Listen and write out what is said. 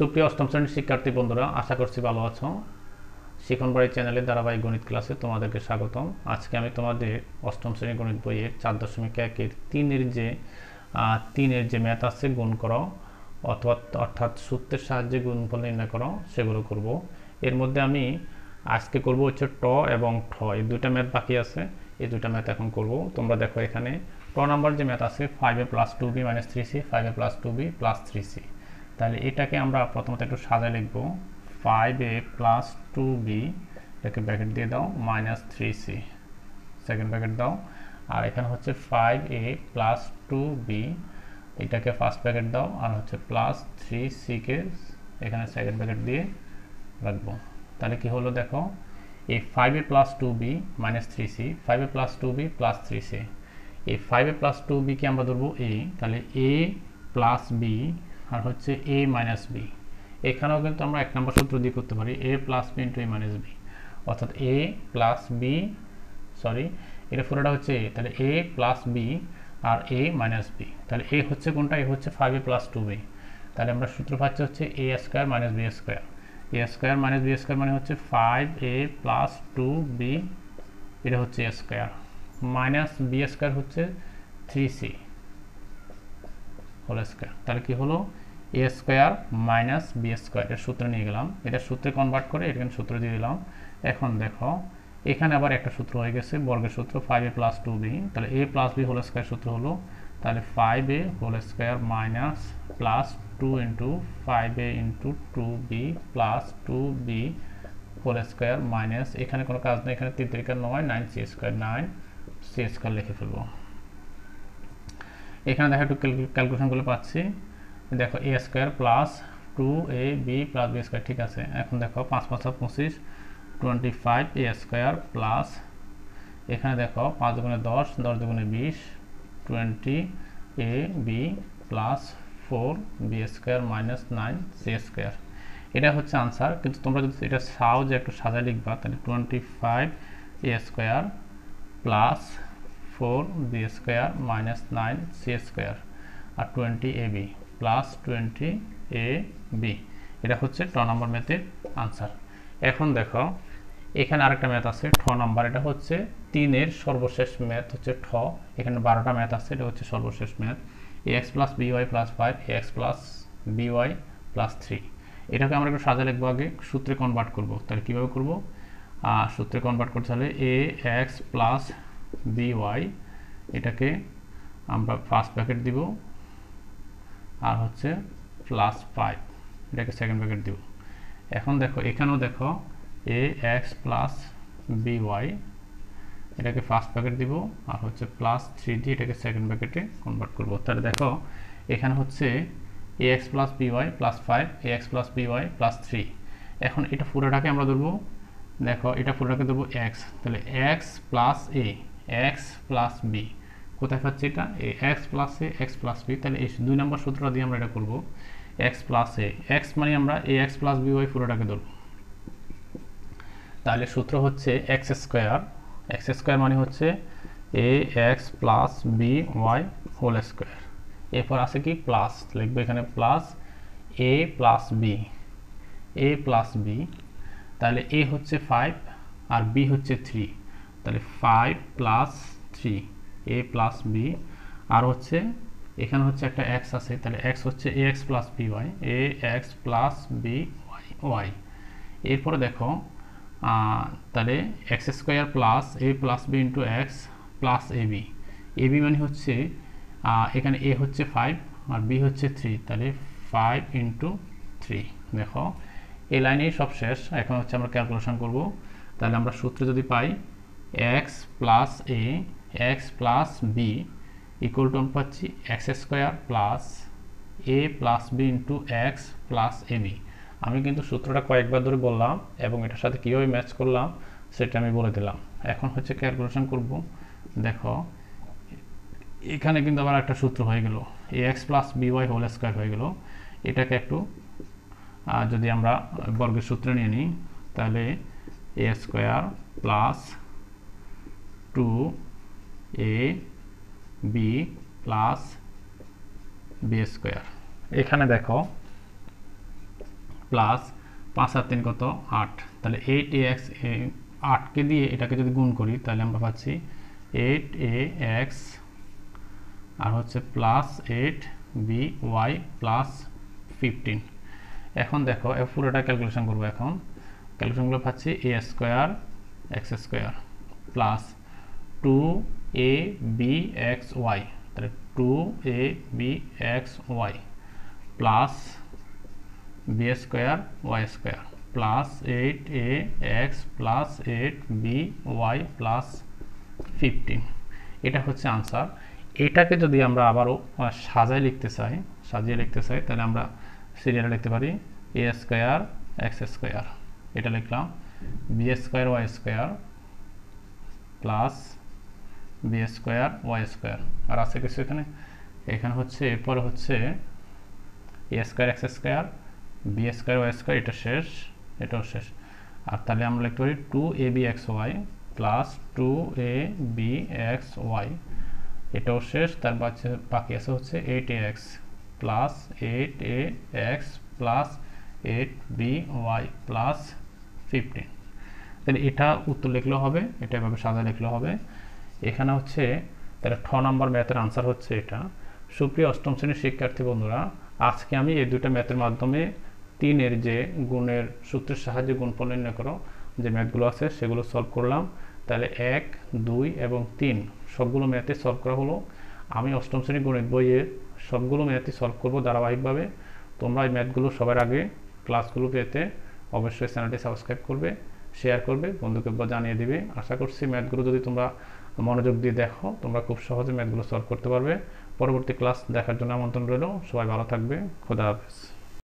সুপ্রিয় অষ্টম শ্রেণীর শিক্ষার্থী বন্ধুরা, আশা করছি ভালো আছো। শিখন বাড়ি চ্যানেলের ধারাবাহিক গণিত ক্লাসে তোমাদেরকে স্বাগতম। আজকে আমি তোমাদের অষ্টম শ্রেণীর গণিত বইয়ের 4.1-এর তিনের যে ম্যাথ আছে গুণ করো অর্থাৎ সূত্রের সাহায্যে গুণফল নির্ণয় করো, সেগুলো করব। এর মধ্যে আমি আজকে করব হচ্ছে ট এবং ঠ, এই দুইটা ম্যাথ বাকি আছে। এই দুইটা ম্যাথ এখন করব। তোমরা দেখো এখানে ট নাম্বার যে ম্যাথ আছে 5a + 2b - 3c, 5a + 2b + 3c। তাহলে এটাকে আমরা প্রথমত একটু সাজায় লিখব। 5a + 2b, এটাকে ব্র্যাকেট দিয়ে দাও, -3c, সেকেন্ড ব্র্যাকেট দাও। আর এখানে হচ্ছে 5a + 2b, এটাকে ফার্স্ট ব্র্যাকেট দাও, আর হচ্ছে +3c কে এখানে সেকেন্ড ব্র্যাকেট দিয়ে রাখবো। তাহলে কি হলো দেখো, এই 5a + 2b - 3c, 5a + 2b + 3c, এই 5a + 2b কে আমরা ধরবো a, তাহলে a + b আর হচ্ছে a - b। এখানেও কিন্তু আমরা এক নম্বর সূত্র দিয়ে করতে পারি, a + b × a - b, অর্থাৎ a + b, সরি এটা পুরোটা হচ্ছে a, তাহলে a + b R a - b। তাহলে a হচ্ছে কোনটা? a হচ্ছে 5a + 2b। তাহলে আমরা সূত্র পাচ্ছি হচ্ছে a² - b²। a² - b² মানে হচ্ছে 5a + 2b, এটা হচ্ছে a² মাইনাস b² হচ্ছে 3c হোল স্কয়ার। তাহলে কি হলো, a² - b², এর সূত্র নিয়ে গেলাম, এটা সূত্রে কনভার্ট করে এখানে সূত্র দিয়ে দিলাম। এখন দেখো এখানে আবার একটা সূত্র হয়ে গেছে, বর্গের সূত্র 5a + 2b, তাহলে a + b হোল স্কয়ার সূত্র হলো, তাহলে 5a whole square minus +2 × 5a × 2b + 2b whole square minus, এখানে কোনো কাজ নেই, এখানে 3 × 3 = 9, 9c², 9c² লিখে ফেলবো। এখানে দেখো একটু ক্যালকুলেশন করলে পাচ্ছি, দেখো a² + 2ab + b², ঠিক আছে। এখন দেখো 5 × 5 = 25, 25a² প্লাস এখানে দেখো 5 × 10, 10 × 20, 20ab + 4b² - 9c²। এটা হচ্ছে আনসার। কিন্তু তোমরা যদি এটা সহজে একটু সাজায় লিখবা, তাহলে 25a² প্লাস 4b² - 9c² আর 20ab প্লাস 20ab, এটা হচ্ছে ট নম্বর ম্যাথের আনসার। এখন দেখো এখানে আরেকটা ম্যাথ আছে ঠ নাম্বার, এটা হচ্ছে 3-এর সর্বশেষ ম্যাথ হচ্ছে ঠ। এখানে 12টা ম্যাথ আছে, এটা হচ্ছে সর্বশেষ math. ax + by + 5, ax + by + 3। এটাকে আমরা একটু সাজা লিখবো, আগে সূত্রে কনভার্ট করব। তাহলে কীভাবে করব? সূত্রে কনভার্ট করতে হলে ax + by, এটাকে আমরা ফার্স্ট ব্র্যাকেট দিব, আর হচ্ছে +5, এটাকে সেকেন্ড ব্র্যাকেট দিব। এখন দেখো এখানেও দেখো ax + by, এটাকে ফার্স্ট ব্র্যাকেট দিব, আর হচ্ছে +3 দিয়ে এটাকে সেকেন্ড ব্র্যাকেটে কনভার্ট করব। তাহলে দেখো এখানে হচ্ছে ax + by + 5, ax + by + 3। এখন এটা পুরোটাকে আমরা ধরবো, দেখো এটা পুরোটাকে ধরবো x, তাহলে x + a, x + b, কোথায় পাচ্ছি এটা? x + a, x + b। তাহলে এই 2 নম্বর সূত্রটা দিয়ে আমরা এটা করব, x + a, x মানে আমরা ax + by পুরোটাকে ধরবো। তাহলে সূত্র হচ্ছে x² মানে হচ্ছে ax + by হোল স্কয়ার। এরপর আছে কি প্লাস, লিখবো এখানে প্লাস a + b, তাহলে a হচ্ছে 5 আর b হচ্ছে 3, তাহলে 5 + 3 a + b, আর হচ্ছে এখানে হচ্ছে একটা x আছে, তাহলে x হচ্ছে ax + by, ax + by। এরপরে দেখো তাহলে x² plus a + b × x plus ab, ab মানে হচ্ছে এখানে a হচ্ছে 5 আর b হচ্ছে 3, তাহলে 5 × 3। দেখো এই লাইনেই সব শেষ। এখন হচ্ছে আমরা ক্যালকুলেশন করব। তাহলে আমরা সূত্রে যদি পাই x + a, x + b equal to আমরা পাচ্ছি x² plus a + b × x plus ab। আমি কিন্তু সূত্রটা কয়েকবার ধরে বললাম এবং এটার সাথে কীভাবে ম্যাচ করলাম সেটা আমি বলে দিলাম। এখন হচ্ছে ক্যালকুলেশন করব। দেখো এখানে কিন্তু আবার একটা সূত্র হয়ে গেল, ax + by হোল স্কয়ার হয়ে গেল। এটাকে একটু যদি আমরা বর্গের সূত্রে নিয়ে নিই, তাহলে a² plus 2ab plus b²। এখানে দেখো প্লাস 5 আর 3 কত 8, তাহলে 8ax 8কে দিয়ে এটাকে যদি গুণ করি তাহলে আমরা পাচ্ছি 8ax আর হচ্ছে প্লাস 8by প্লাস 15। এখন দেখো পুরোটা ক্যালকুলেশন করবো। এখন ক্যালকুলেশনগুলো পাচ্ছি a square x square plus 2abxy, তাহলে 2abxy plus b square y square plus 8ax plus 8by plus 15। এটা হচ্ছে আনসার। এটাকে যদি আমরা আবারও সাজিয়ে লিখতে চাই তাহলে আমরা সিরিয়ালে লিখতে পারি a স্কোয়ার x স্কোয়ার, এটা লিখলাম b square y square plus b square y square. আর আছে কিছু এখানে হচ্ছে এরপরে হচ্ছে a square x square b square y square, এটা শেষ, এটাও শেষ। আর তাহলে আমরা লিখতে পারি 2abxy প্লাস 2abxy, এটাও শেষ। তার বাকি আছে হচ্ছে 8ax plus 8ax plus 8by plus 15। তাহলে এটা উত্তর লিখলেও হবে, এটা এভাবে সাজা লিখলেও হবে। এখানে হচ্ছে তাহলে 6 নম্বর ম্যাথের আনসার হচ্ছে এটা। সুপ্রিয় অষ্টম শ্রেণীর শিক্ষার্থী বন্ধুরা, আজকে আমি এই দুটো ম্যাথের মাধ্যমে 3-এর যে গুণের সূত্রের সাহায্যে গুণফল নির্ণয় করো যে ম্যাথগুলো আছে সেগুলো সলভ করলাম। তাহলে 1, 2 এবং 3 সবগুলো ম্যাথে সলভ করা হলো। আমি অষ্টম শ্রেণীর গণিত বইয়ের সবগুলো ম্যাথই সলভ করব ধারাবাহিকভাবে। তোমরা এই ম্যাথগুলো সবার আগে ক্লাসগুলো পেতে অবশ্যই চ্যানেলটি সাবস্ক্রাইব করবে, শেয়ার করবে, বন্ধুকে জানিয়ে দিবে। আশা করছি ম্যাথগুলো যদি তোমরা মনোযোগ দিয়ে দেখো তোমরা খুব সহজে ম্যাথগুলো সলভ করতে পারবে। পরবর্তী ক্লাস দেখার জন্য আমন্ত্রণ রইল। সবাই ভালো থাকবে। খোদা হাফেজ।